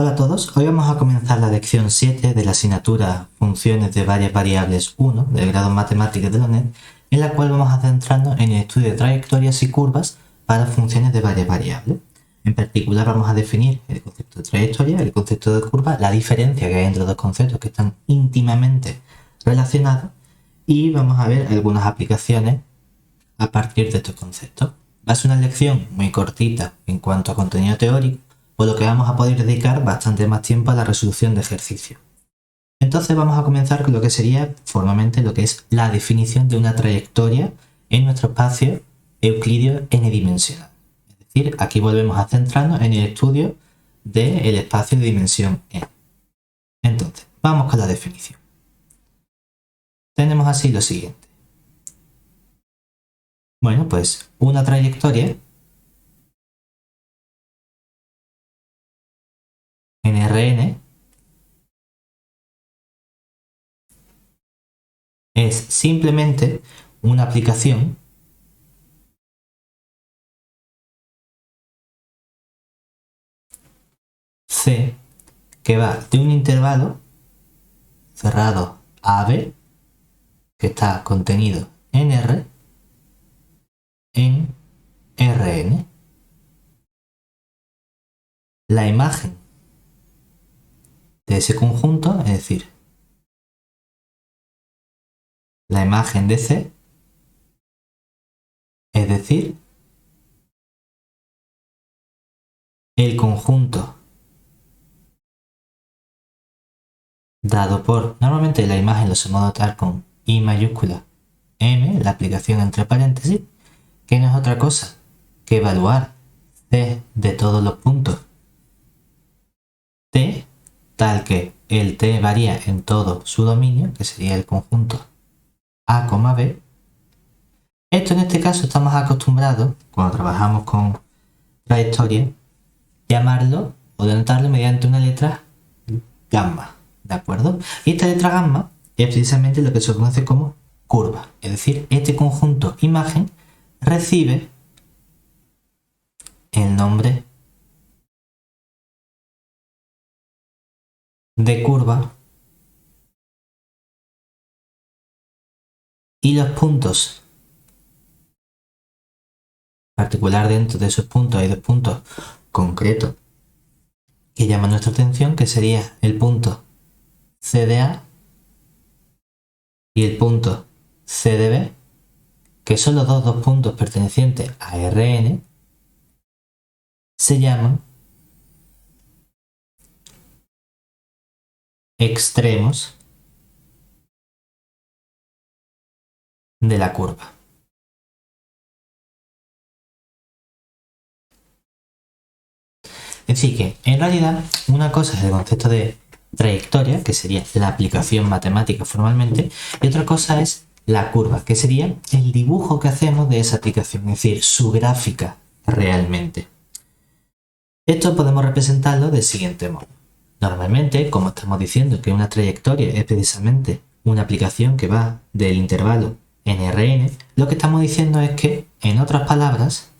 Hola a todos, hoy vamos a comenzar la lección 7 de la asignatura Funciones de varias variables 1 del grado en Matemáticas de la UNED, en la cual vamos a centrarnos en el estudio de trayectorias y curvas para funciones de varias variables. En particular vamos a definir el concepto de trayectoria, el concepto de curva, la diferencia que hay entre dos conceptos que están íntimamente relacionados y vamos a ver algunas aplicaciones a partir de estos conceptos. Va a ser una lección muy cortita en cuanto a contenido teórico, por lo que vamos a poder dedicar bastante más tiempo a la resolución de ejercicios. Entonces vamos a comenzar con lo que sería formalmente lo que es la definición de una trayectoria en nuestro espacio euclídeo n-dimensional. Es decir, aquí volvemos a centrarnos en el estudio del espacio de dimensión n. Entonces, vamos con la definición. Tenemos así lo siguiente. Bueno, pues una trayectoria en Rn es simplemente una aplicación C que va de un intervalo cerrado AB que está contenido en R en Rn. La imagen de ese conjunto, es decir, la imagen de C, es decir, el conjunto dado por, normalmente la imagen lo solemos notar con I mayúscula M, la aplicación entre paréntesis, que no es otra cosa que evaluar C de todos los puntos T, tal que el T varía en todo su dominio, que sería el conjunto A, B. Esto en este caso estamos acostumbrados, cuando trabajamos con trayectoria, llamarlo o denotarlo mediante una letra gamma, ¿de acuerdo? Y esta letra gamma es precisamente lo que se conoce como curva, es decir, este conjunto imagen recibe el nombre de curva y los puntos, en particular dentro de esos puntos hay dos puntos concretos que llaman nuestra atención, que sería el punto C de A y el punto C de B, que son los dos puntos pertenecientes a Rn, se llaman extremos de la curva. Así que, en realidad, una cosa es el concepto de trayectoria, que sería la aplicación matemática formalmente, y otra cosa es la curva, que sería el dibujo que hacemos de esa aplicación, es decir, su gráfica realmente. Esto podemos representarlo del siguiente modo. Normalmente, como estamos diciendo que una trayectoria es precisamente una aplicación que va del intervalo en Rn, lo que estamos diciendo es que, en otras palabras,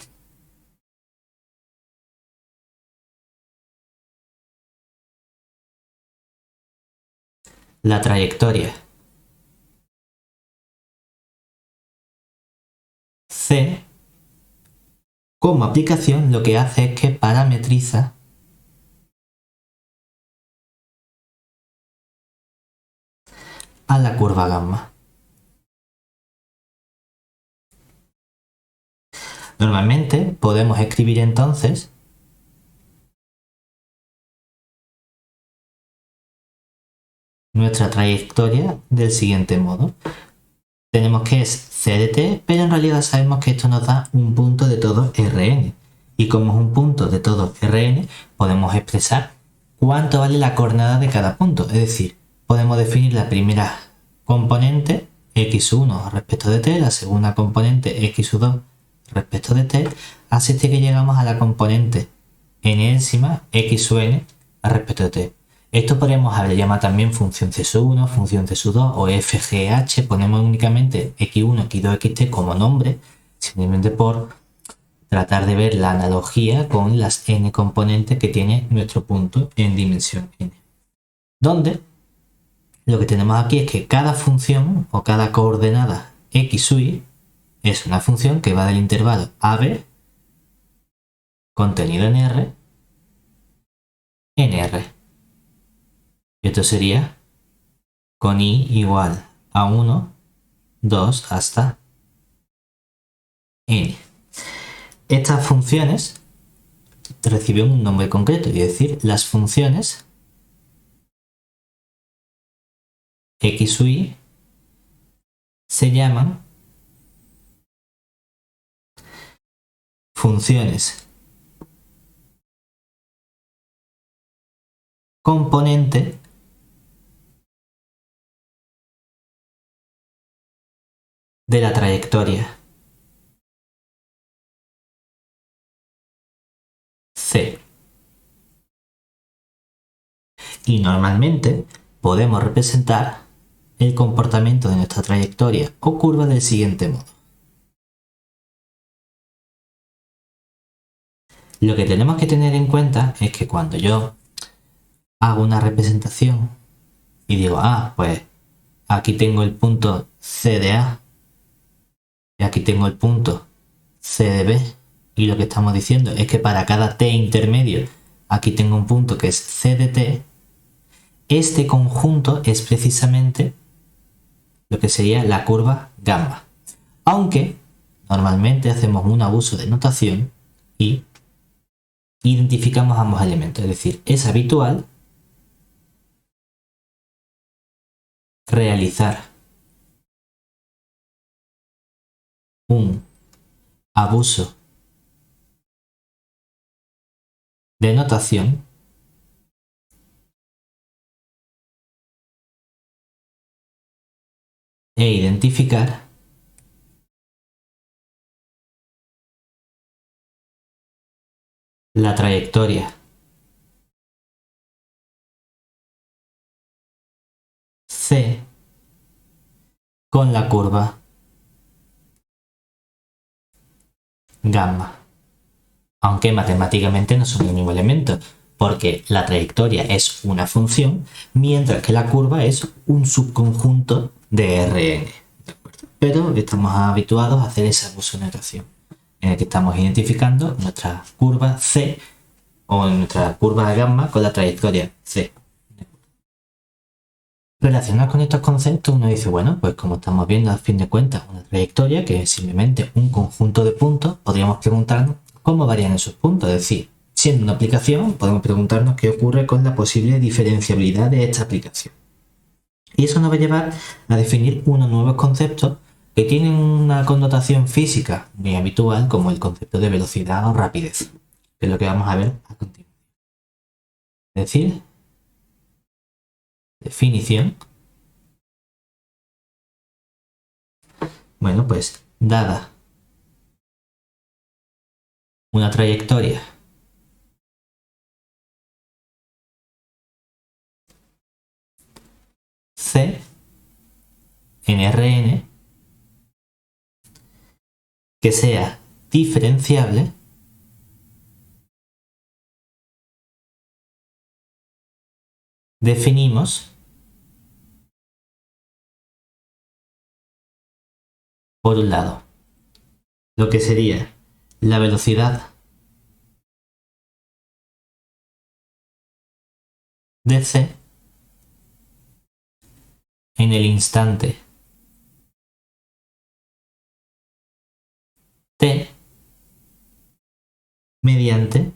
la trayectoria C como aplicación lo que hace es que parametriza a la curva gamma. Normalmente podemos escribir entonces nuestra trayectoria del siguiente modo. Tenemos que es C de t, pero en realidad sabemos que esto nos da un punto de todo Rn. Y como es un punto de todo Rn, podemos expresar cuánto vale la coordenada de cada punto. Es decir, podemos definir la primera componente x1 respecto de t, la segunda componente x2 respecto de t, así hasta que llegamos a la componente enésima x(n) respecto de t. Esto podríamos haber llamado también función c1, función c2 o fgh. Ponemos únicamente x1, x2, xt como nombre, simplemente por tratar de ver la analogía con las n componentes que tiene nuestro punto en dimensión n. Donde lo que tenemos aquí es que cada función o cada coordenada x sub y es una función que va del intervalo AB contenido en R en R. Esto sería con i igual a 1, 2 hasta n. Estas funciones reciben un nombre concreto, es decir, las funciones x sub y se llaman funciones componente de la trayectoria C. Y normalmente podemos representar el comportamiento de nuestra trayectoria o curva del siguiente modo. Lo que tenemos que tener en cuenta es que cuando yo hago una representación y digo, pues aquí tengo el punto C de A y aquí tengo el punto C de B, y lo que estamos diciendo es que para cada T intermedio aquí tengo un punto que es C de T. Este conjunto es precisamente lo que sería la curva gamma, aunque normalmente hacemos un abuso de notación y identificamos ambos elementos, es decir, es habitual realizar un abuso de notación e identificar la trayectoria C con la curva gamma, aunque matemáticamente no son el mismo elemento, porque la trayectoria es una función, mientras que la curva es un subconjunto de Rn. Pero estamos habituados a hacer ese abuso de notación, en el que estamos identificando nuestra curva C o nuestra curva gamma con la trayectoria C. Relacionado con estos conceptos, uno dice, bueno, pues como estamos viendo a fin de cuentas una trayectoria que es simplemente un conjunto de puntos, podríamos preguntarnos cómo varían esos puntos. Es decir, siendo una aplicación, podemos preguntarnos qué ocurre con la posible diferenciabilidad de esta aplicación. Y eso nos va a llevar a definir unos nuevos conceptos que tienen una connotación física muy habitual, como el concepto de velocidad o rapidez, que es lo que vamos a ver a continuación. Es decir, definición. Bueno, pues dada una trayectoria C en Rn que sea diferenciable definimos por un lado lo que sería la velocidad de C en el instante T mediante,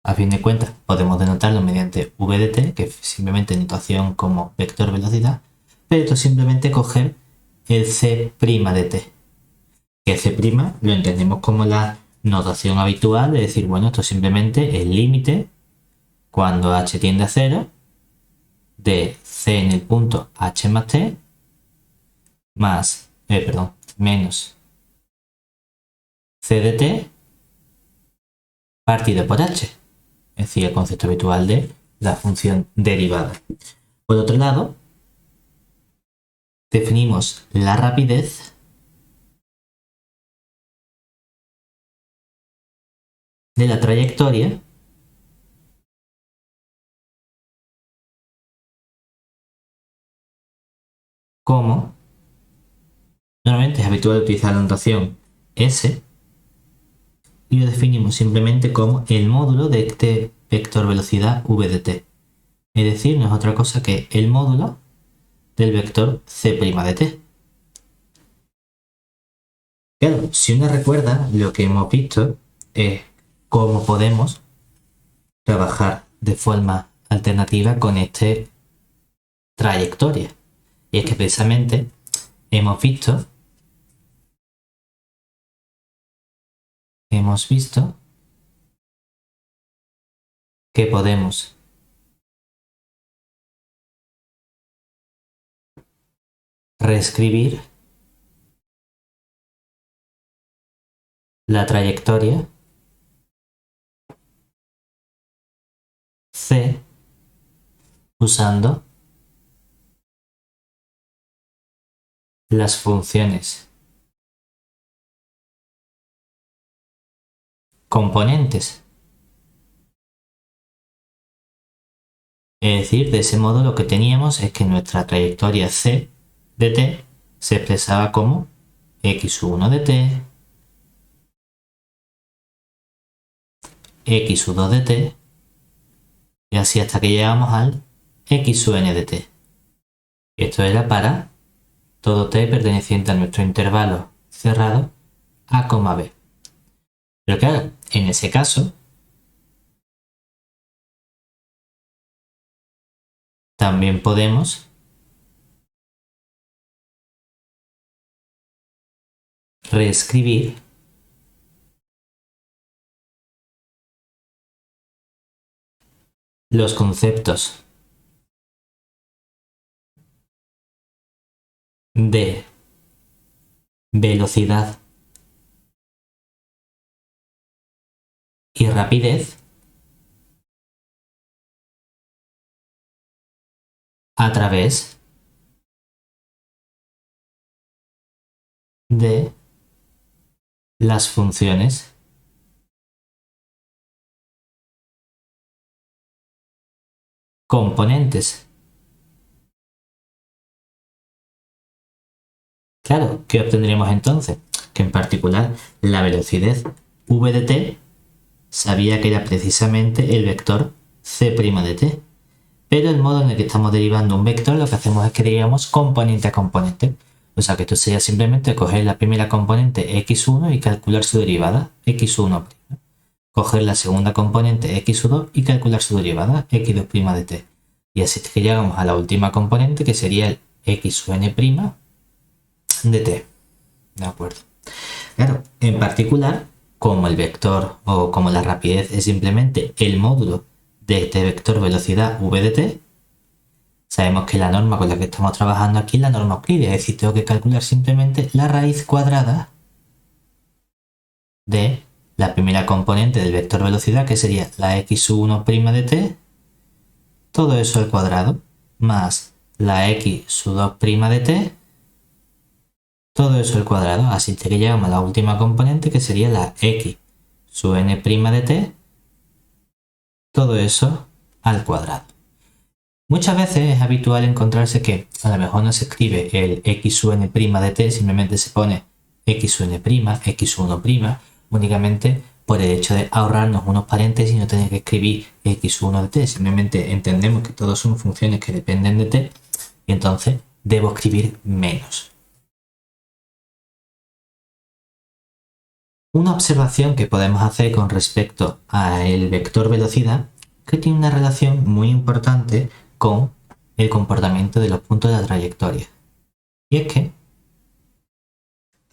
a fin de cuentas podemos denotarlo mediante v de t, que es simplemente notación como vector velocidad, pero esto es simplemente coger el c' de t, que c' lo entendemos como la notación habitual, de decir, bueno, esto es simplemente el límite cuando h tiende a 0 de c en el punto h más t menos c de t partido por h, es decir, el concepto habitual de la función derivada. Por otro lado, definimos la rapidez de la trayectoria como, normalmente es habitual utilizar la notación S, y lo definimos simplemente como el módulo de este vector velocidad v de t. Es decir, no es otra cosa que el módulo del vector c' de t. Claro, si uno recuerda, lo que hemos visto es cómo podemos trabajar de forma alternativa con esta trayectoria. Y es que precisamente hemos visto que podemos reescribir la trayectoria c usando las funciones componentes. Es decir, de ese modo lo que teníamos es que nuestra trayectoria c de t se expresaba como x1 de t, x2 de t, y así hasta que llegamos al xn de t. Esto era para todo t perteneciente a nuestro intervalo cerrado a, b. Pero claro, en ese caso, también podemos reescribir los conceptos de velocidad y rapidez a través de las funciones componentes. Claro, ¿qué obtendríamos entonces? Que en particular la velocidad v de t sabía que era precisamente el vector c' de t. Pero el modo en el que estamos derivando un vector, lo que hacemos es que derivamos componente a componente. O sea que esto sería simplemente coger la primera componente x1 y calcular su derivada, x1'. Coger la segunda componente x2 y calcular su derivada, x2' de t. Y así es que llegamos a la última componente, que sería el xn' de t. ¿De acuerdo? Claro, en particular, como el vector o como la rapidez es simplemente el módulo de este vector velocidad v de t, sabemos que la norma con la que estamos trabajando aquí es la norma euclídea, es decir, tengo que calcular simplemente la raíz cuadrada de la primera componente del vector velocidad, que sería la x1' de t, todo eso al cuadrado, más la x2' de t, todo eso al cuadrado, así que llegamos a la última componente, que sería la xn' de t, todo eso al cuadrado. Muchas veces es habitual encontrarse que a lo mejor no se escribe el xn' de t, simplemente se pone xn', x1', únicamente por el hecho de ahorrarnos unos paréntesis y no tener que escribir x1 de t. Simplemente entendemos que todos son funciones que dependen de t y entonces debo escribir menos. Una observación que podemos hacer con respecto al vector velocidad es que tiene una relación muy importante con el comportamiento de los puntos de la trayectoria. Y es que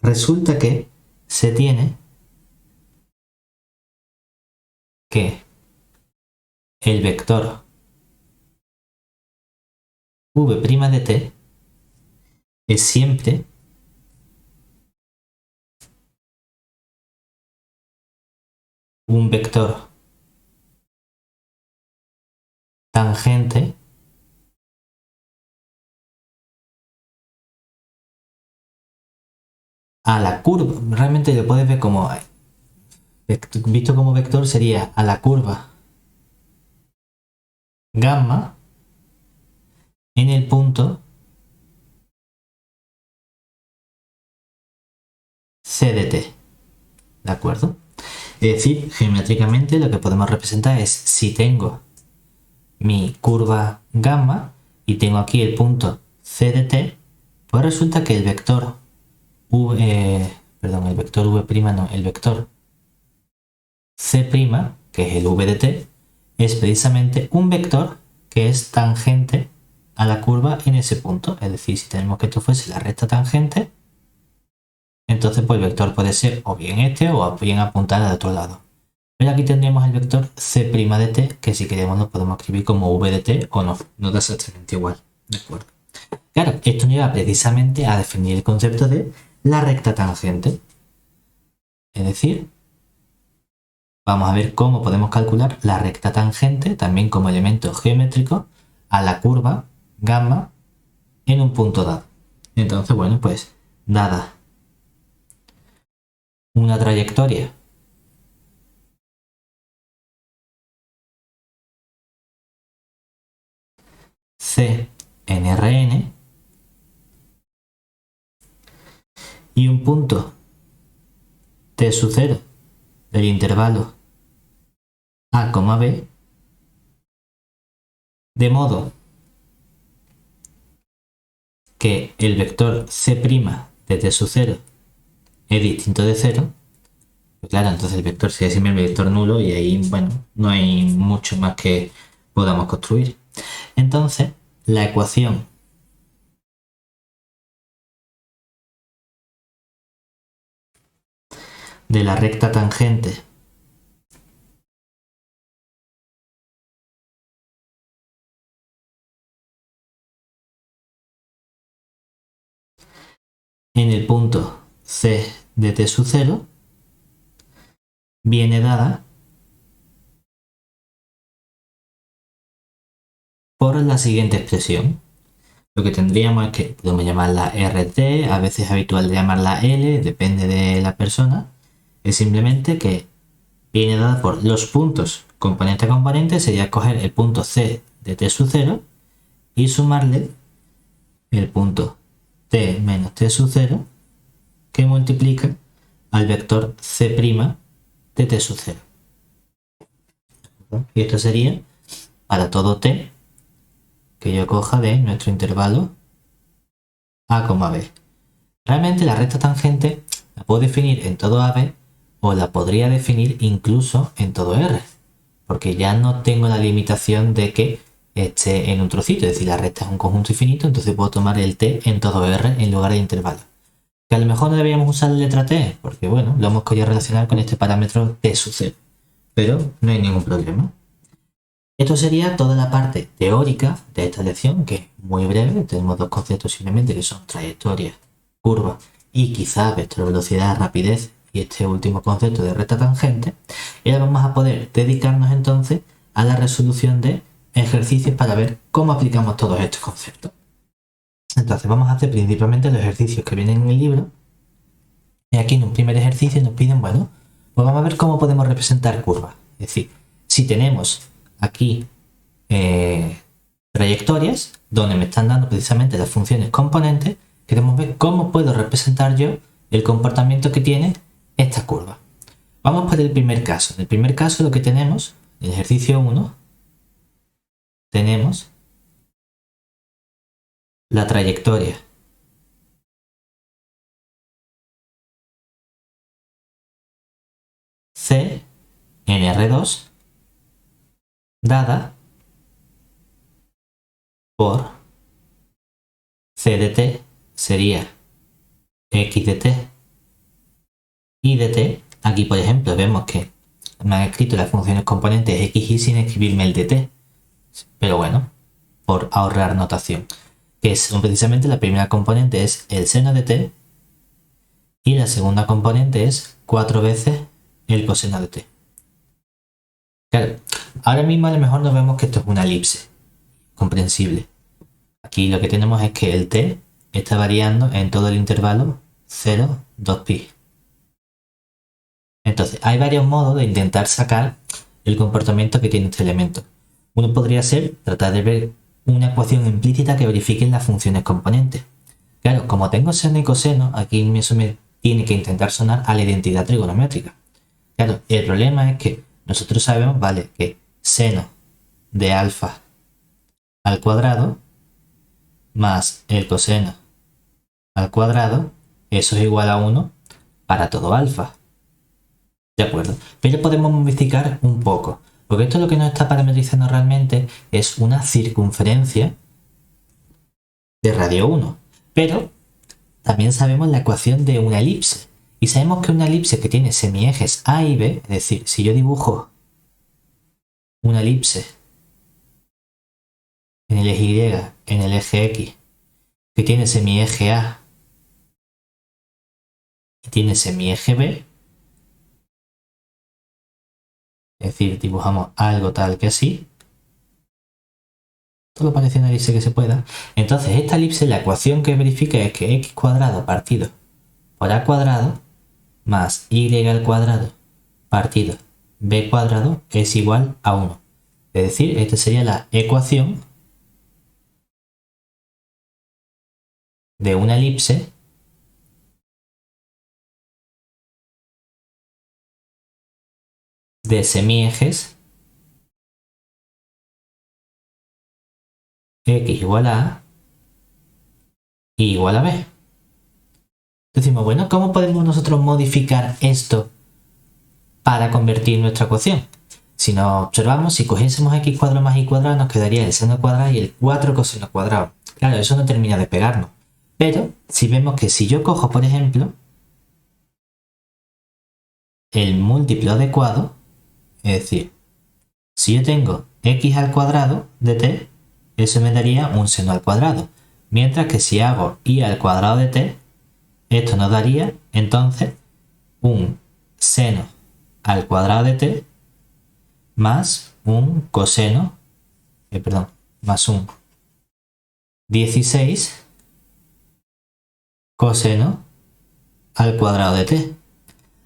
resulta que se tiene que el vector v' de t es siempre un vector tangente a la curva. Realmente lo puedes ver como visto como vector sería a la curva gamma en el punto C de t, ¿de acuerdo? Es decir, geométricamente lo que podemos representar es si tengo mi curva gamma y tengo aquí el punto C de t, pues resulta que el vector el vector v' no, el vector C', que es el v de t, es precisamente un vector que es tangente a la curva en ese punto. Es decir, si tenemos que esto fuese la recta tangente, entonces pues el vector puede ser o bien este o bien apuntar al otro lado. Pero aquí tendríamos el vector C' de t, que si queremos lo podemos escribir como v de t o no, nos da exactamente igual. ¿De acuerdo? Claro, esto nos lleva precisamente a definir el concepto de la recta tangente. Es decir, vamos a ver cómo podemos calcular la recta tangente también como elemento geométrico a la curva gamma en un punto dado. Entonces, bueno, pues dada una trayectoria C en Rn y un punto t sub 0 del intervalo a, b, de modo que el vector C' de t sub 0 es distinto de 0, pues claro, entonces el vector sería siempre el vector nulo y ahí, bueno, no hay mucho más que podamos construir. Entonces, la ecuación de la recta tangente en el punto C de t sub 0 viene dada por la siguiente expresión. Lo que tendríamos es que podemos llamarla RT, a veces es habitual llamarla L, depende de la persona. Es simplemente que viene dada por los puntos componente a componente, sería coger el punto C de t sub 0 y sumarle el punto t menos t sub 0 que multiplica al vector C' de t sub 0. Y esto sería para todo t que yo coja de nuestro intervalo a, b. Realmente la recta tangente la puedo definir en todo AB o la podría definir incluso en todo R, porque ya no tengo la limitación de que esté en un trocito, es decir, la recta es un conjunto infinito, entonces puedo tomar el t en todo R en lugar de intervalo. Que a lo mejor no deberíamos usar la letra t, porque bueno, lo hemos querido relacionar con este parámetro t sub 0, pero no hay ningún problema. Esto sería toda la parte teórica de esta lección, que es muy breve. Tenemos dos conceptos simplemente que son trayectoria, curva y quizá vector velocidad, rapidez y este último concepto de recta tangente. Y ahora vamos a poder dedicarnos entonces a la resolución de ejercicios para ver cómo aplicamos todos estos conceptos. Entonces vamos a hacer principalmente los ejercicios que vienen en el libro. Y aquí en un primer ejercicio nos piden, bueno, pues vamos a ver cómo podemos representar curvas. Es decir, si tenemos aquí trayectorias donde me están dando precisamente las funciones componentes, queremos ver cómo puedo representar yo el comportamiento que tiene esta curva. Vamos por el primer caso. En el primer caso lo que tenemos, en el ejercicio 1, tenemos la trayectoria C en R2 dada por C de t sería x de t y de t. Aquí, por ejemplo, vemos que me han escrito las funciones componentes x y sin escribirme el dt. Pero bueno, por ahorrar notación. Que son precisamente la primera componente es el seno de t y la segunda componente es 4 veces el coseno de t. Claro, ahora mismo a lo mejor nos vemos que esto es una elipse. Comprensible. Aquí lo que tenemos es que el t está variando en todo el intervalo 0, 2pi. Entonces, hay varios modos de intentar sacar el comportamiento que tiene este elemento. Uno podría ser tratar de ver una ecuación implícita que verifique las funciones componentes. Claro, como tengo seno y coseno, aquí eso me tiene que intentar sonar a la identidad trigonométrica. Claro, el problema es que nosotros sabemos, vale, que seno de alfa al cuadrado más el coseno al cuadrado, eso es igual a 1 para todo alfa. ¿De acuerdo? Pero podemos modificar un poco, porque esto lo que nos está parametrizando realmente es una circunferencia de radio 1. Pero también sabemos la ecuación de una elipse. Y sabemos que una elipse que tiene semiejes A y B, es decir, si yo dibujo una elipse en el eje Y, en el eje X, que tiene semieje A y tiene semieje B, es decir, dibujamos algo tal que así, todo parece una elipse que se pueda. Entonces esta elipse, la ecuación que verifica es que x cuadrado partido por a cuadrado más y al cuadrado partido b cuadrado es igual a 1. Es decir, esta sería la ecuación de una elipse de semiejes x igual a a y igual a b. Decimos, bueno, ¿cómo podemos nosotros modificar esto para convertir nuestra ecuación? Si nos observamos, si cogiésemos x cuadrado más y cuadrado, nos quedaría el seno cuadrado y el 4 coseno cuadrado. Claro, eso no termina de pegarnos. Pero si vemos que si yo cojo, por ejemplo, el múltiplo adecuado, es decir, si yo tengo x al cuadrado de t, eso me daría un seno al cuadrado. Mientras que si hago y al cuadrado de t, esto nos daría entonces un seno al cuadrado de t más un coseno, más un 16 coseno al cuadrado de t.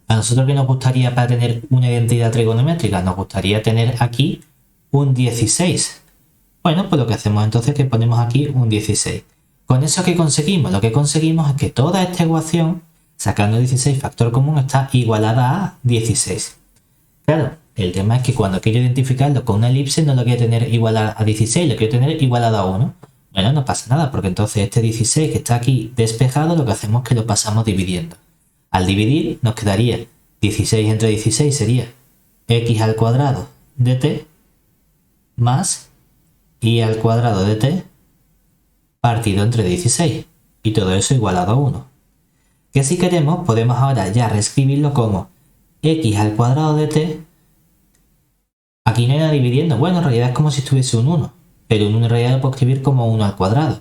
¿A nosotros qué nos gustaría para tener una identidad trigonométrica? Nos gustaría tener aquí un 16. Bueno, pues lo que hacemos entonces es que ponemos aquí un 16. ¿Con eso qué conseguimos? Lo que conseguimos es que toda esta ecuación, sacando 16 factor común, está igualada a 16. Claro, el tema es que cuando quiero identificarlo con una elipse no lo quiero tener igualada a 16, lo quiero tener igualada a 1. Bueno, no pasa nada, porque entonces este 16 que está aquí despejado, lo que hacemos es que lo pasamos dividiendo. Al dividir nos quedaría 16 entre 16 sería x al cuadrado de t más y al cuadrado de t partido entre 16. Y todo eso igualado a 1. Que si queremos podemos ahora ya reescribirlo como x al cuadrado de t. Aquí no hay nada dividiendo. Bueno, en realidad es como si estuviese un 1. Pero un 1 en realidad lo puedo escribir como 1 al cuadrado.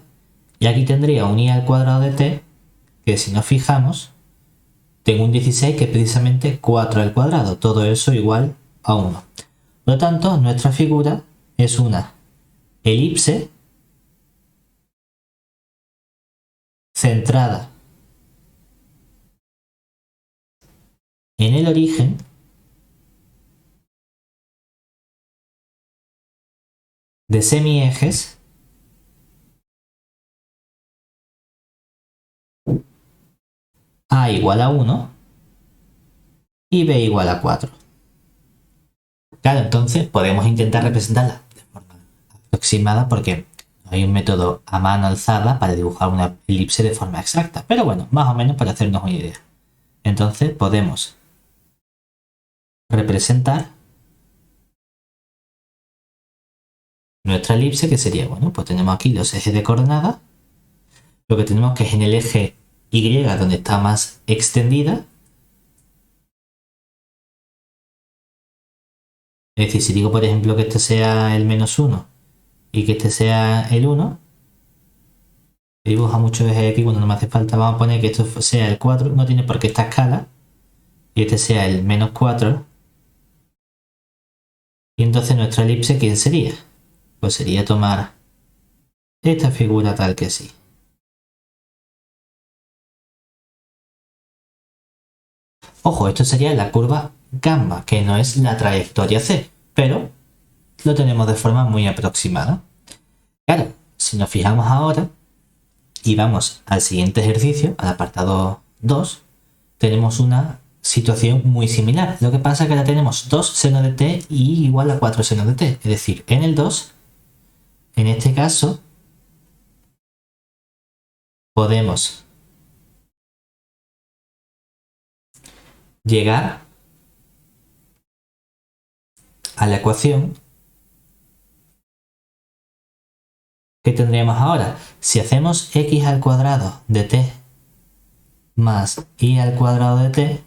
Y aquí tendría un y al cuadrado de t, que si nos fijamos, tengo un 16 que es precisamente 4 al cuadrado. Todo eso igual a 1. Por lo tanto, nuestra figura es una elipse centrada en el origen de semiejes a igual a 1 y b igual a 4. Claro, entonces podemos intentar representarla de forma aproximada porque no hay un método a mano alzada para dibujar una elipse de forma exacta. Pero bueno, más o menos para hacernos una idea. Entonces podemos representar nuestra elipse, que sería, bueno, pues tenemos aquí los ejes de coordenadas. Lo que tenemos que es en el eje Y, donde está más extendida. Es decir, si digo, por ejemplo, que este sea el menos 1 y que este sea el 1, dibuja mucho eje X cuando no me hace falta. Vamos a poner que esto sea el 4, no tiene por qué esta escala, y este sea el menos 4. Y entonces nuestra elipse, ¿quién sería? Pues sería tomar esta figura tal que sí. Ojo, esto sería la curva gamma, que no es la trayectoria C, pero lo tenemos de forma muy aproximada. Claro, si nos fijamos ahora y vamos al siguiente ejercicio, al apartado 2, tenemos una situación muy similar. Lo que pasa es que ahora tenemos 2 seno de t y igual a 4 seno de t. Es decir, en el 2, en este caso, podemos llegar a la ecuación que tendríamos ahora. Si hacemos x al cuadrado de t más y al cuadrado de t,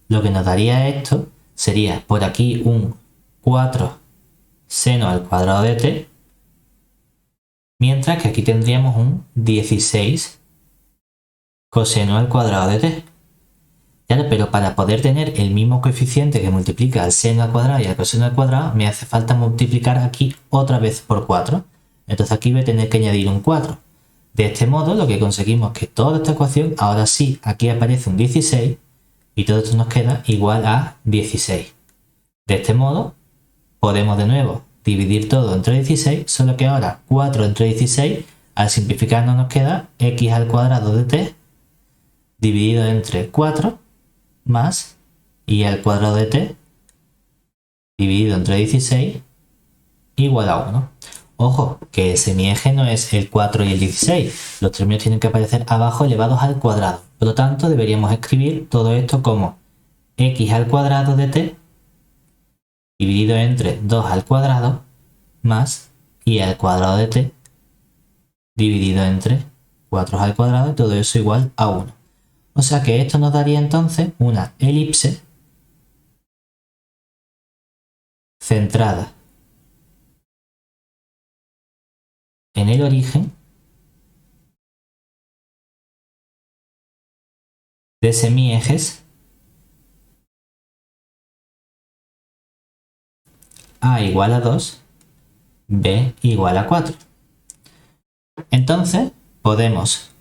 lo que nos daría esto sería por aquí un 4 seno al cuadrado de t, mientras que aquí tendríamos un 16 coseno al cuadrado de t. Claro, pero para poder tener el mismo coeficiente que multiplica al seno al cuadrado y al coseno al cuadrado, me hace falta multiplicar aquí otra vez por 4. Entonces aquí voy a tener que añadir un 4. De este modo lo que conseguimos es que toda esta ecuación, ahora sí, aquí aparece un 16 y todo esto nos queda igual a 16. De este modo podemos de nuevo dividir todo entre 16, solo que ahora 4 entre 16, al simplificarnos nos queda x al cuadrado de t dividido entre 4 más y al cuadrado de t dividido entre 16 igual a 1. Ojo, que ese mi eje no es el 4 y el 16. Los términos tienen que aparecer abajo elevados al cuadrado. Por lo tanto, deberíamos escribir todo esto como x al cuadrado de t dividido entre 2 al cuadrado más y al cuadrado de t dividido entre 4 al cuadrado, y todo eso igual a 1. O sea que esto nos daría entonces una elipse centrada en el origen de semiejes A igual a 2, B igual a 4. Entonces podemos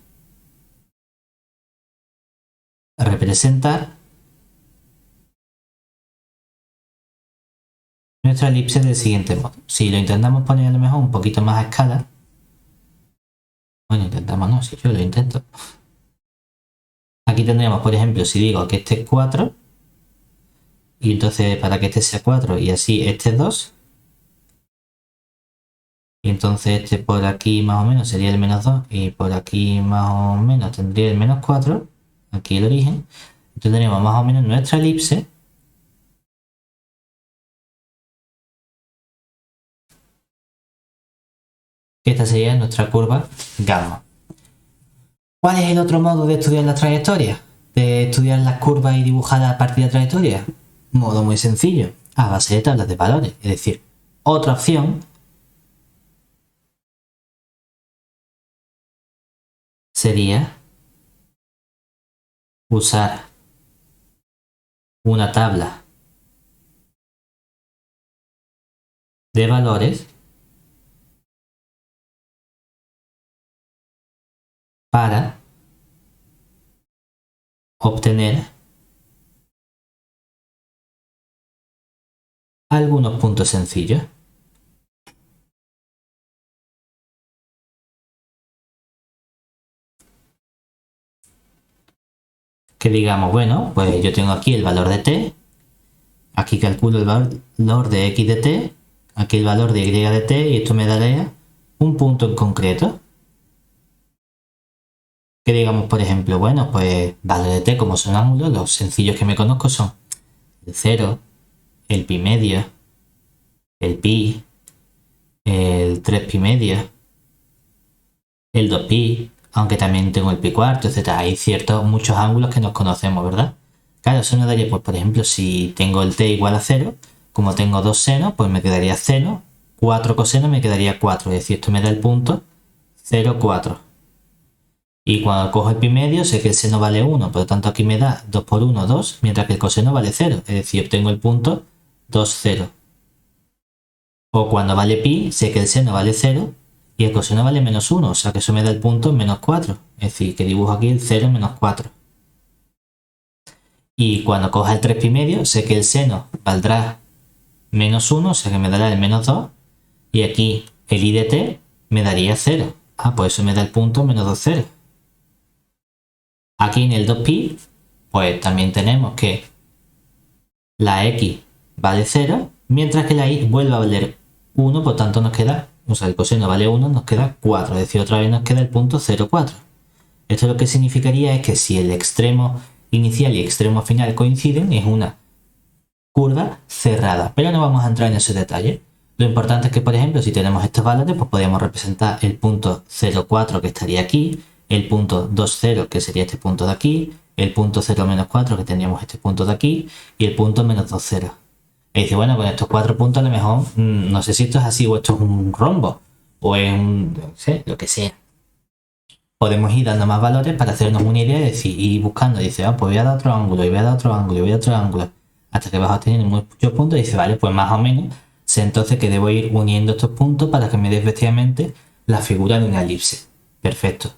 representar nuestra elipse del siguiente modo. Si lo intentamos poner a lo mejor un poquito más a escala, bueno, intentamos no, si yo lo intento. Aquí tendríamos, por ejemplo, si digo que este es 4, y entonces para que este sea 4 y así este es 2, y entonces este por aquí más o menos sería el menos 2 y por aquí más o menos tendría el menos 4, aquí el origen. Entonces tenemos más o menos nuestra elipse que esta sería nuestra curva gamma. ¿Cuál es el otro modo de estudiar las trayectorias? De estudiar las curvas y dibujarlas a partir de trayectorias. Modo muy sencillo, a base de tablas de valores. Es decir, otra opción sería usar una tabla de valores para obtener algunos puntos sencillos. Que digamos, bueno, pues yo tengo aquí el valor de t, aquí calculo el valor de x de t, aquí el valor de y de t, y esto me daría un punto en concreto. Que digamos, por ejemplo, bueno, pues valor de t, como son ángulos, los sencillos que me conozco son el 0, el pi medio, el pi, el 3 pi medio, el 2 pi, aunque también tengo el pi cuarto, etc. Hay muchos ángulos que nos conocemos, ¿verdad? Claro, eso nos daría, pues por ejemplo, si tengo el t igual a 0, como tengo 2 senos, pues me quedaría seno, 4 coseno me quedaría 4, es decir, esto me da el punto 0, 4. Y cuando cojo el pi medio, sé que el seno vale 1, por lo tanto aquí me da 2 por 1, 2, mientras que el coseno vale 0, es decir, obtengo el punto 2, 0. O cuando vale pi, sé que el seno vale 0 y el coseno vale menos 1, o sea que eso me da el punto menos 4, es decir, que dibujo aquí el 0 menos 4. Y cuando coja el 3,5 sé que el seno valdrá -1, o sea que me dará el -2. Y aquí el i de t me daría 0. Pues eso me da el punto -2, 0. Aquí en el 2pi, pues también tenemos que la x vale 0, mientras que la y vuelve a valer 1, por tanto nos queda, o sea, el coseno vale 1, nos queda 4, es decir, otra vez nos queda el punto 0,4. Esto lo que significaría es que si el extremo inicial y extremo final coinciden, es una curva cerrada, pero no vamos a entrar en ese detalle. Lo importante es que, por ejemplo, si tenemos estos valores, pues podríamos representar el punto 0,4 que estaría aquí, el punto 2,0 que sería este punto de aquí, el punto 0-4 que tendríamos este punto de aquí y el punto -2,0. Y dice, bueno, con estos 4 puntos a lo mejor, no sé si esto es así o esto es un rombo o es un, no sé, lo que sea. Podemos ir dando más valores para hacernos una idea y decir, ir buscando, y dice, pues voy a dar otro ángulo, y voy a dar otro ángulo, y voy a dar otro ángulo, hasta que vas a tener muchos puntos y dice, vale, pues más o menos sé entonces que debo ir uniendo estos puntos para que me dé efectivamente la figura de una elipse. Perfecto.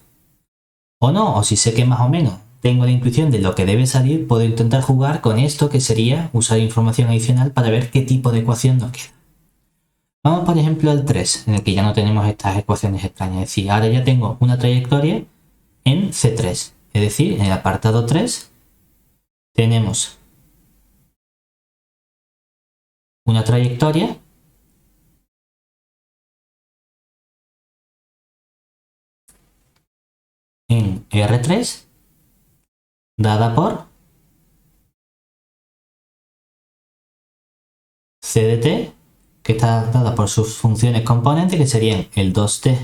O no, o si sé que más o menos tengo la intuición de lo que debe salir, puedo intentar jugar con esto, que sería usar información adicional para ver qué tipo de ecuación nos queda. Vamos, por ejemplo, al 3, en el que ya no tenemos estas ecuaciones extrañas. Es decir, ahora ya tengo una trayectoria en C3. Es decir, en el apartado 3 tenemos una trayectoria en R3 dada por C de t, que está dada por sus funciones componentes, que serían el 2t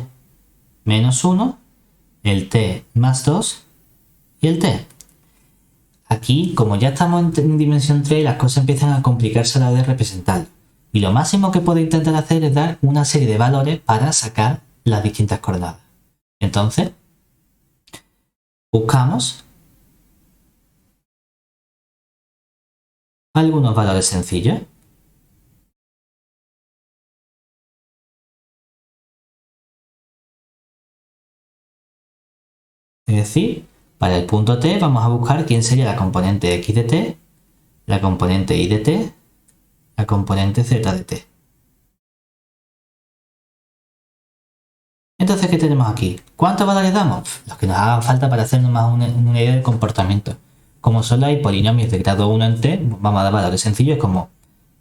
menos 1, el t más 2 y el t. Aquí, como ya estamos en dimensión 3, las cosas empiezan a complicarse a la hora de representar. Y lo máximo que puedo intentar hacer es dar una serie de valores para sacar las distintas coordenadas. Entonces, buscamos algunos valores sencillos. Es decir, para el punto t vamos a buscar quién sería la componente x de t, la componente y de t, la componente z de t. Entonces, ¿qué tenemos aquí? ¿Cuántos valores damos? Los que nos hagan falta para hacernos más una idea del comportamiento. Como solo hay polinomios de grado 1 en t, vamos a dar valores sencillos como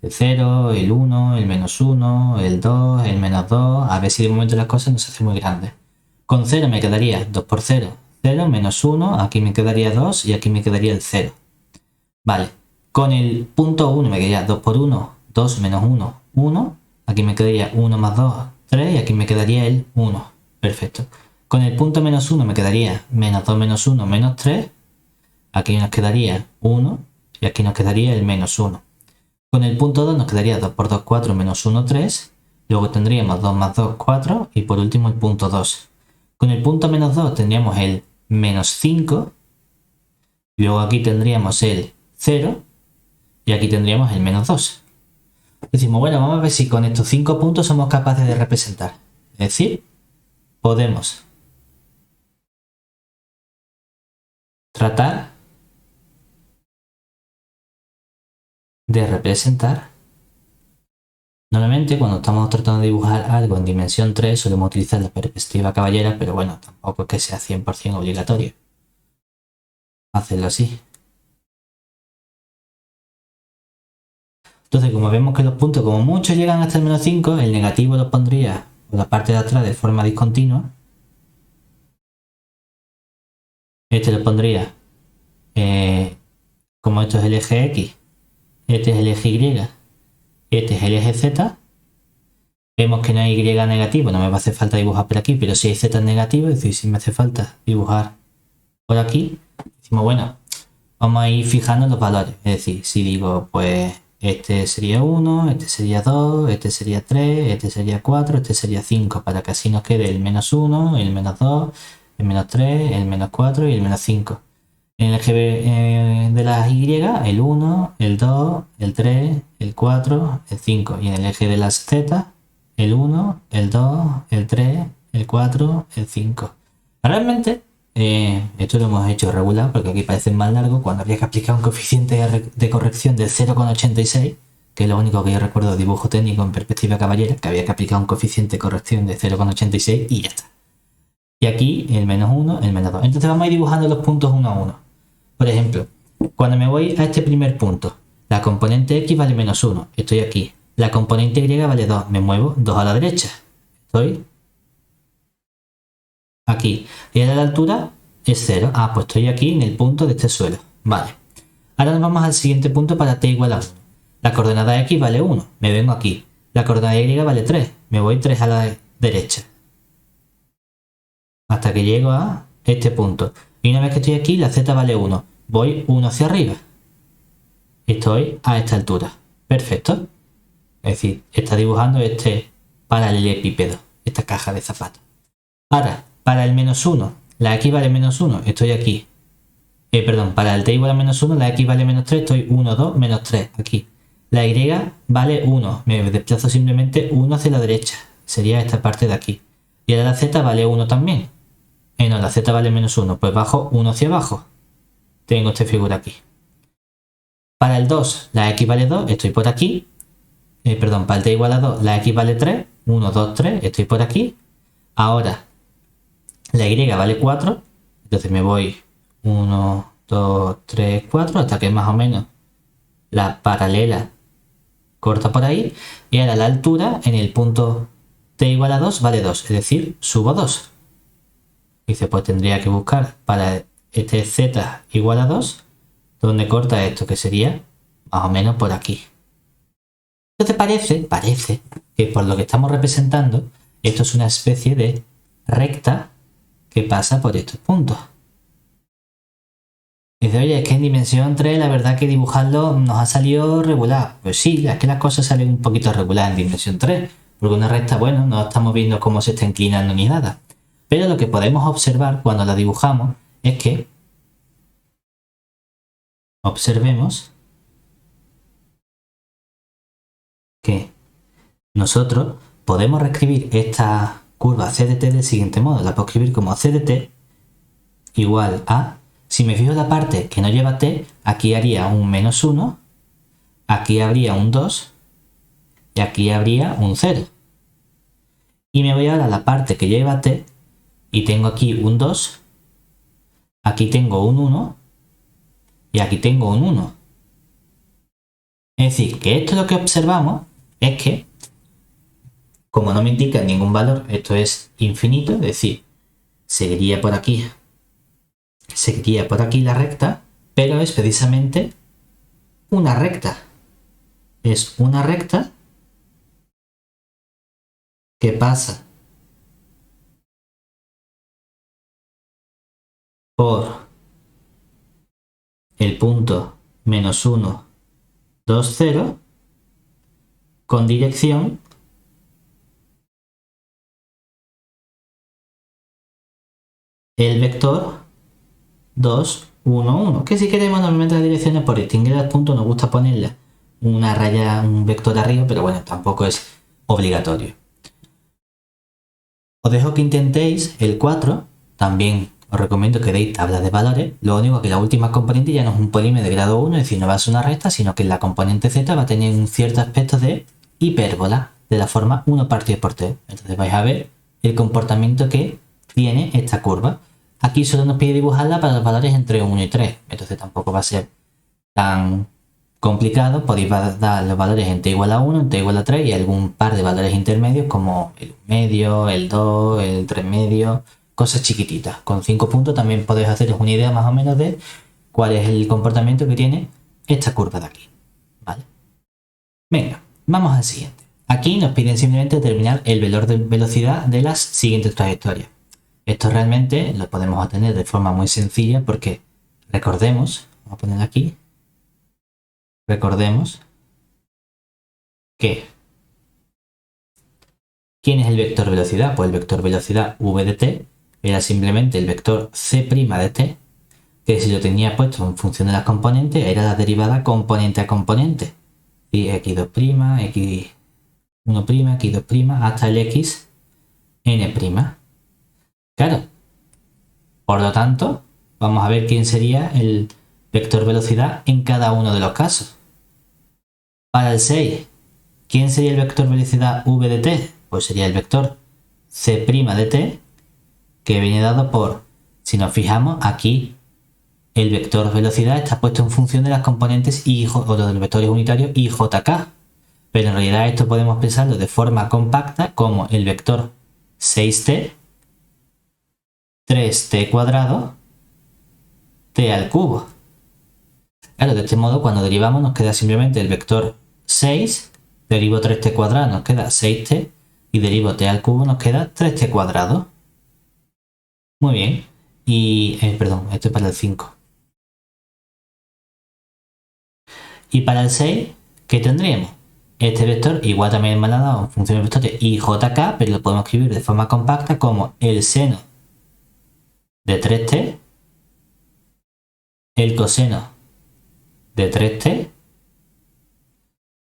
el 0, el 1, el -1, el 2, el -2, a ver si de momento las cosas no se hacen muy grandes. Con 0 me quedaría 2 por 0, 0, menos 1, aquí me quedaría 2 y aquí me quedaría el 0. Vale, con el punto 1 me quedaría 2 por 1, 2 menos 1, 1, aquí me quedaría 1 más 2, 3 y aquí me quedaría el 1. Perfecto. Con el punto menos 1 me quedaría menos 2 menos 1 menos 3, aquí nos quedaría 1 y aquí nos quedaría el menos 1. Con el punto 2 nos quedaría 2 por 2, 4, menos 1, 3. Luego tendríamos 2 más 2, 4. Y por último el punto 2. Con el punto menos 2 tendríamos el menos 5. Luego aquí tendríamos el 0. Y aquí tendríamos el menos 2. Decimos, bueno, vamos a ver si con estos 5 puntos somos capaces de representar. Es decir, podemos tratar de representar. Normalmente cuando estamos tratando de dibujar algo en dimensión 3 solemos utilizar la perspectiva caballera, pero bueno, tampoco es que sea 100% obligatorio hacerlo así. Entonces, como vemos que los puntos como mucho llegan hasta el menos 5, el negativo lo pondría por la parte de atrás de forma discontinua. Este lo pondría como esto es el eje X, este es el eje Y, este es el eje Z. Vemos que no hay Y negativo, no me va a hacer falta dibujar por aquí, pero si hay Z negativo, es decir, si me hace falta dibujar por aquí, decimos, bueno, vamos a ir fijando los valores. Es decir, si digo, pues este sería 1, este sería 2, este sería 3, este sería 4, este sería 5, para que así nos quede el menos 1, el menos 2, el menos 3, el menos 4 y el menos 5. En el eje de las Y, el 1, el 2, el 3, el 4, el 5. Y en el eje de las Z, el 1, el 2, el 3, el 4, el 5. Realmente Esto lo hemos hecho regular porque aquí parece más largo cuando habría que aplicar un coeficiente de corrección del 0,86, que es lo único que yo recuerdo de dibujo técnico en perspectiva caballera, que había que aplicar un coeficiente de corrección de 0,86 y ya está. Y aquí el menos 1, el menos 2. Entonces vamos a ir dibujando los puntos uno a uno. Por ejemplo, cuando me voy a este primer punto, la componente x vale menos 1, estoy aquí. La componente y vale 2, me muevo 2 a la derecha. Estoy aquí. Y ahora la altura es 0. Ah, pues estoy aquí en el punto de este suelo. Vale. Ahora nos vamos al siguiente punto para t igual a 1. La coordenada x vale 1. Me vengo aquí. La coordenada y vale 3. Me voy 3 a la derecha. Hasta que llego a este punto. Y una vez que estoy aquí, la z vale 1. Voy 1 hacia arriba. Estoy a esta altura. Perfecto. Es decir, está dibujando este paralelepípedo, esta caja de zapatos. Ahora, para el menos 1, la x vale menos 1, estoy aquí. Para el t igual a menos 1, la x vale menos 3, estoy 1, 2, menos 3, aquí. La y vale 1, me desplazo simplemente 1 hacia la derecha, sería esta parte de aquí. Y ahora la z vale 1 también. No, la z vale menos 1, pues bajo 1 hacia abajo. Tengo esta figura aquí. Para el 2, la x vale 2, estoy por aquí. Para el t igual a 2, la x vale 3, 1, 2, 3, estoy por aquí. Ahora, la y vale 4, entonces me voy 1, 2, 3, 4, hasta que más o menos la paralela corta por ahí. Y ahora la altura en el punto t igual a 2 vale 2, es decir, subo 2. Dice, pues tendría que buscar para este z igual a 2, donde corta esto, que sería más o menos por aquí. Entonces parece que por lo que estamos representando, esto es una especie de recta que pasa por estos puntos. Dice, oye, es que en dimensión 3 la verdad que dibujarlo nos ha salido regular. Pues sí, es que las cosas salen un poquito regular en dimensión 3, porque una recta, bueno, no estamos viendo cómo se está inclinando ni nada. Pero lo que podemos observar cuando la dibujamos es que observemos que nosotros podemos reescribir esta curva CDT del siguiente modo. La puedo escribir como CDT igual a, si me fijo en la parte que no lleva t, aquí haría un menos 1, aquí habría un 2 y aquí habría un 0. Y me voy ahora a la parte que lleva t y tengo aquí un 2, aquí tengo un 1 y aquí tengo un 1. Es decir, que esto lo que observamos es que, como no me indica ningún valor, esto es infinito, es decir, seguiría por aquí la recta, pero es precisamente una recta. Es una recta que pasa por el punto menos 1, 2, 0 con dirección el vector 2, 1, 1. Que si queremos normalmente las direcciones por distinguir al punto nos gusta ponerle una raya, un vector arriba, pero bueno, tampoco es obligatorio. Os dejo que intentéis el 4, también os recomiendo que deis tablas de valores, lo único que la última componente ya no es un polímero de grado 1, es decir, no va a ser una recta, sino que la componente z va a tener un cierto aspecto de hipérbola, de la forma 1 partido por t. Entonces vais a ver el comportamiento que tiene esta curva. Aquí solo nos pide dibujarla para los valores entre 1 y 3, entonces tampoco va a ser tan complicado. Podéis dar los valores en t igual a 1, en t igual a 3 y algún par de valores intermedios como el medio, el 2, el 3 medio, cosas chiquititas. Con 5 puntos también podéis haceros una idea más o menos de cuál es el comportamiento que tiene esta curva de aquí. ¿Vale? Venga, vamos al siguiente. Aquí nos piden simplemente determinar el valor de velocidad de las siguientes trayectorias. Esto realmente lo podemos obtener de forma muy sencilla porque recordemos, vamos a poner aquí, recordemos que ¿quién es el vector velocidad? Pues el vector velocidad v de t era simplemente el vector c' de t, que si lo tenía puesto en función de las componentes era la derivada componente a componente. Y x2', x1', x2' hasta el x n'. Claro, Por lo tanto, vamos a ver quién sería el vector velocidad en cada uno de los casos. Para el 6, ¿quién sería el vector velocidad v de t? Pues sería el vector c' de t, que viene dado por, si nos fijamos, aquí el vector velocidad está puesto en función de las componentes i, o de los vectores unitarios i, j, k. Pero en realidad esto podemos pensarlo de forma compacta como el vector 6t, 3t cuadrado, t al cubo. Claro, de este modo cuando derivamos nos queda simplemente el vector 6, derivo 3t cuadrado nos queda 6t y derivo t al cubo nos queda 3t cuadrado. Muy bien. Y, perdón, esto es para el 5. Y para el 6, ¿qué tendríamos? Este vector igual también me lo ha dado en función del vector de i, j, k, pero lo podemos escribir de forma compacta como el seno de 3t, el coseno de 3t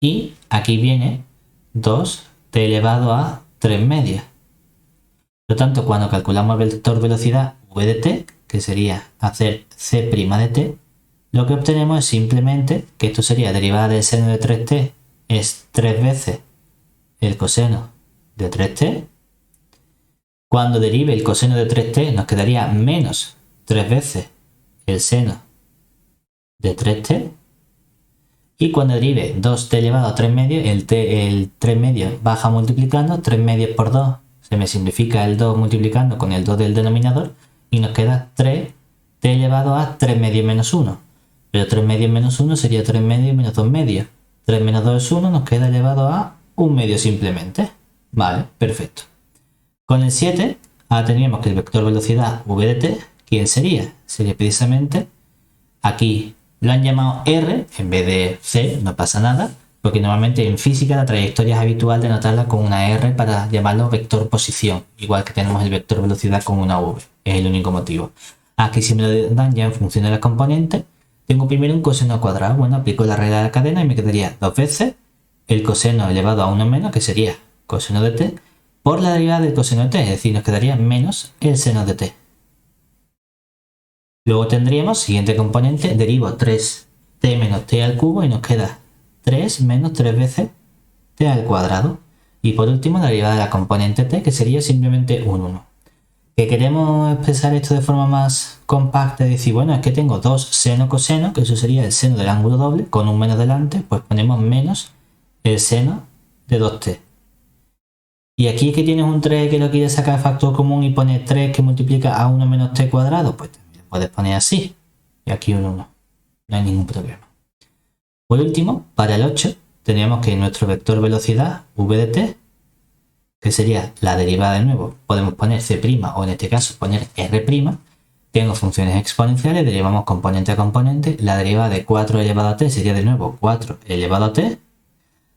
y aquí viene 2t elevado a 3 medias. Por lo tanto, cuando calculamos el vector velocidad v de t, que sería hacer c' de t, lo que obtenemos es simplemente que esto sería derivada del seno de 3t es 3 veces el coseno de 3t. Cuando derive el coseno de 3t nos quedaría menos 3 veces el seno de 3t. Y cuando derive 2t elevado a 3 medios, el 3 medios baja multiplicando, 3 medios por 2, se me simplifica el 2 multiplicando con el 2 del denominador y nos queda 3t elevado a 3 medios menos 1. Pero 3 medios menos 1 sería 3 medios menos 2 medios. 3 menos 2 es 1, nos queda elevado a 1 medio simplemente. Vale, perfecto. Con el 7, ahora tendríamos que el vector velocidad v de t, ¿quién sería? Sería precisamente, aquí lo han llamado r en vez de c, no pasa nada, porque normalmente en física la trayectoria es habitual de notarla con una r para llamarlo vector posición, igual que tenemos el vector velocidad con una v, es el único motivo. Aquí si me lo dan ya en función de las componentes, tengo primero un coseno cuadrado. Bueno, aplico la regla de la cadena y me quedaría 2 veces el coseno elevado a 1 menos, que sería coseno de t, por la derivada del coseno de t, es decir, nos quedaría menos el seno de t. Luego tendríamos, siguiente componente, derivo 3t menos t al cubo y nos queda 3 menos 3 veces t al cuadrado. Y por último, la derivada de la componente t, que sería simplemente un 1. Que queremos expresar esto de forma más compacta y decir, bueno, es que tengo 2 seno coseno, que eso sería el seno del ángulo doble, con un menos delante, pues ponemos menos el seno de 2t. Y aquí que tienes un 3 que lo quieres sacar factor común y pones 3 que multiplica a 1 menos t cuadrado, pues también lo puedes poner así. Y aquí un 1. No hay ningún problema. Por último, para el 8, tendríamos que nuestro vector velocidad v de t, que sería la derivada de nuevo, podemos poner c' o en este caso poner r', tengo funciones exponenciales, derivamos componente a componente, la derivada de 4 elevado a t sería de nuevo 4 elevado a t,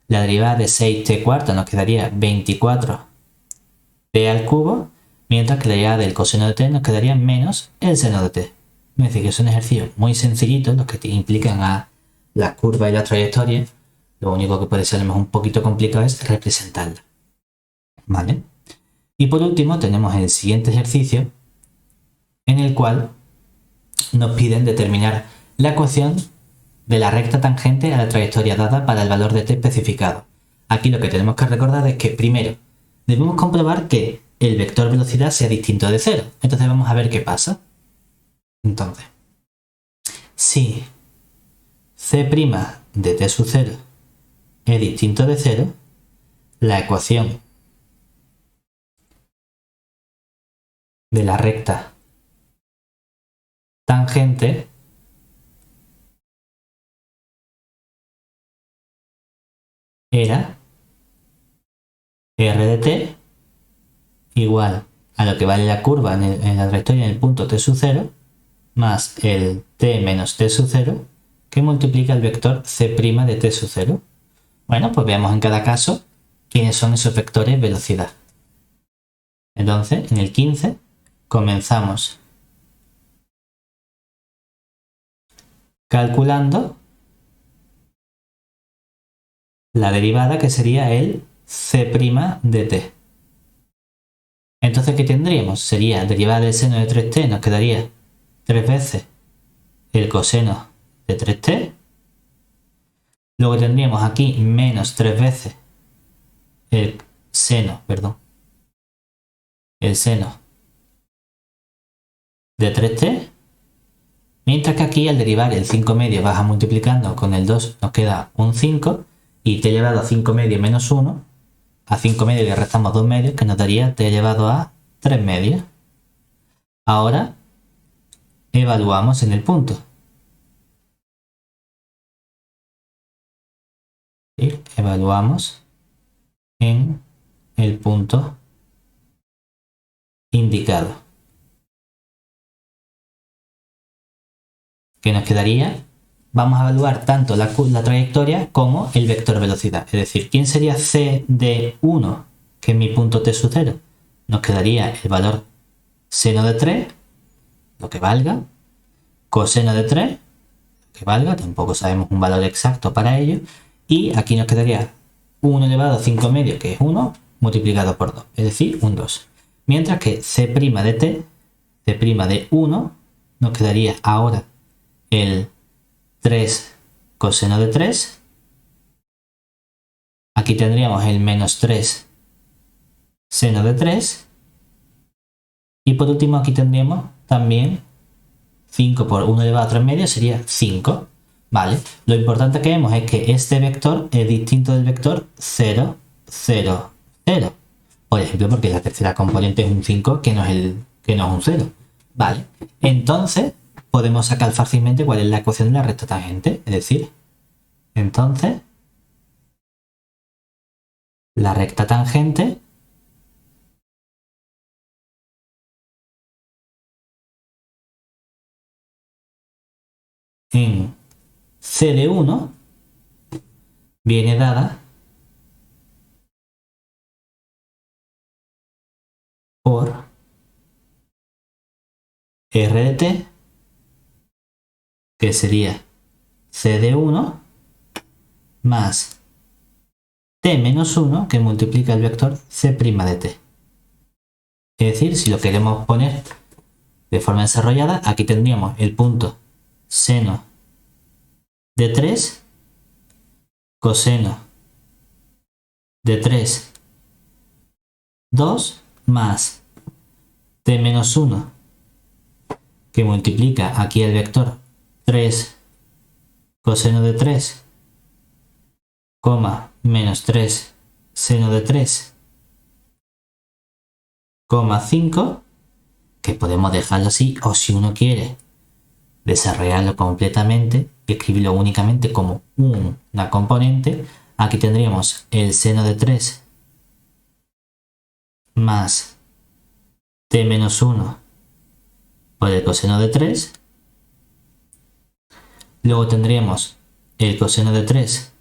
la derivada de 6t cuarta nos quedaría 24t al cubo, mientras que la derivada del coseno de t nos quedaría menos el seno de t. Es decir, que son ejercicios muy sencillitos los que te implican a las curvas y las trayectorias, lo único que puede ser un poquito complicado es representarlas. ¿Vale? Y por último tenemos el siguiente ejercicio en el cual nos piden determinar la ecuación de la recta tangente a la trayectoria dada para el valor de t especificado. Aquí lo que tenemos que recordar es que primero debemos comprobar que el vector velocidad sea distinto de 0. Entonces vamos a ver qué pasa. Entonces, si c' de t sub 0 es distinto de 0, la ecuación de la recta tangente era r de t igual a lo que vale la curva en la trayectoria en el punto t sub 0 más el t menos t sub 0 que multiplica el vector c' de t sub 0. Bueno, pues veamos en cada caso quiénes son esos vectores velocidad. Entonces, en el 15 comenzamos calculando la derivada que sería el c' de t. Entonces, ¿qué tendríamos? Sería derivada del seno de 3t, nos quedaría 3 veces el coseno de 3t. Luego tendríamos aquí menos 3 veces el seno de 3t. Mientras que aquí al derivar el 5 medio baja multiplicando con el 2 nos queda un 5 y t elevado a 5 medios menos 1, a 5 medios le restamos 2 medios que nos daría t elevado a 3 medios. Ahora evaluamos en el punto. ¿Sí? Evaluamos en el punto indicado. Que nos quedaría, vamos a evaluar tanto la trayectoria como el vector velocidad. Es decir, ¿quién sería c de 1, que es mi punto t sub 0? Nos quedaría el valor seno de 3, lo que valga, coseno de 3, lo que valga, tampoco sabemos un valor exacto para ello, y aquí nos quedaría 1 elevado a 5 medios, que es 1, multiplicado por 2, es decir, un 2. Mientras que c' de t, c' de 1, nos quedaría ahora el 3 coseno de 3. Aquí tendríamos el menos 3 seno de 3. Y por último aquí tendríamos también 5 por 1 elevado a 3 medios sería 5. Vale, lo importante que vemos es que este vector es distinto del vector 0, 0, 0. Por ejemplo, porque la tercera componente es un 5 que no es un 0. Vale, entonces podemos sacar fácilmente cuál es la ecuación de la recta tangente. Es decir, entonces la recta tangente en c de 1 viene dada por r de t, que sería c de 1 más t menos 1, que multiplica el vector c' de t. Es decir, si lo queremos poner de forma desarrollada, aquí tendríamos el punto seno de 3, coseno de 3, 2, más t menos 1, que multiplica aquí el vector 3 coseno de 3, menos 3 seno de 3, 5, que podemos dejarlo así, o si uno quiere desarrollarlo completamente y escribirlo únicamente como una componente, aquí tendríamos el seno de 3 más t menos 1 por el coseno de 3. Luego tendríamos el coseno de 3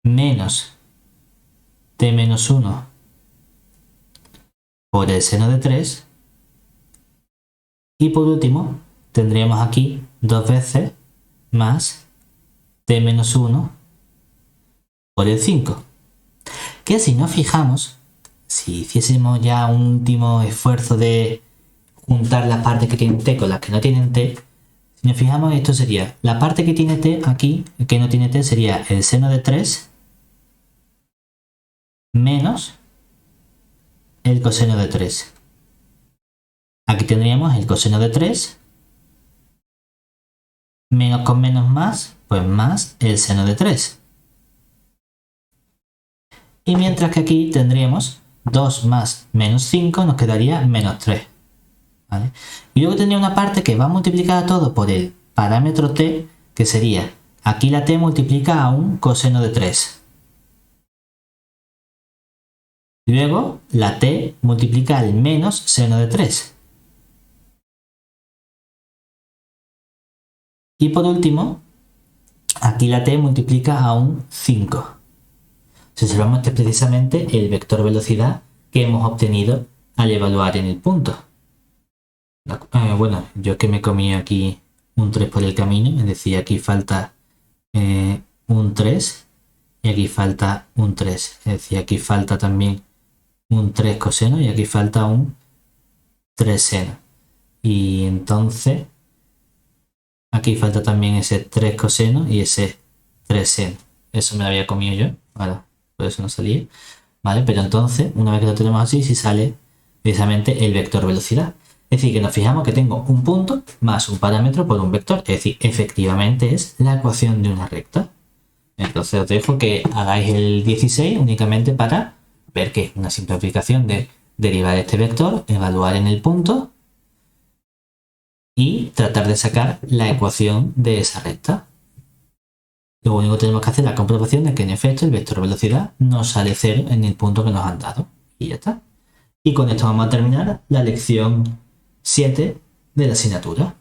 menos t menos 1 por el seno de 3. Y por último, tendríamos aquí 2 veces más t menos 1 por el 5. Que si nos fijamos, si hiciésemos ya un último esfuerzo de juntar las partes que tienen t con las que no tienen t, si nos fijamos, esto sería la parte que tiene t aquí, que no tiene t, sería el seno de 3 menos el coseno de 3. Aquí tendríamos el coseno de 3, menos con menos más, pues más el seno de 3. Y mientras que aquí tendríamos 2 más menos 5, nos quedaría menos 3. ¿Vale? Y luego tendría una parte que va multiplicada todo por el parámetro t, que sería, aquí la t multiplica a un coseno de 3. Luego la t multiplica al menos seno de 3. Y por último, aquí la t multiplica a un 5. Si observamos, este es precisamente el vector velocidad que hemos obtenido al evaluar en el punto. Bueno, yo es que me comí aquí un 3 por el camino, es decir, aquí falta un 3 y aquí falta un 3. Es decir, aquí falta también un 3 coseno y aquí falta un 3 seno. Y entonces aquí falta también ese 3 coseno y ese 3 seno. Eso me lo había comido yo, ahora por eso no salía. ¿Vale? Pero entonces, una vez que lo tenemos así, sí sale precisamente el vector velocidad. Es decir, que nos fijamos que tengo un punto más un parámetro por un vector. Es decir, efectivamente es la ecuación de una recta. Entonces os dejo que hagáis el 16 únicamente para ver que es una simple aplicación de derivar este vector, evaluar en el punto y tratar de sacar la ecuación de esa recta. Lo único que tenemos que hacer es la comprobación de que en efecto el vector velocidad nos sale 0 en el punto que nos han dado. Y ya está. Y con esto vamos a terminar la lección 7 de la asignatura.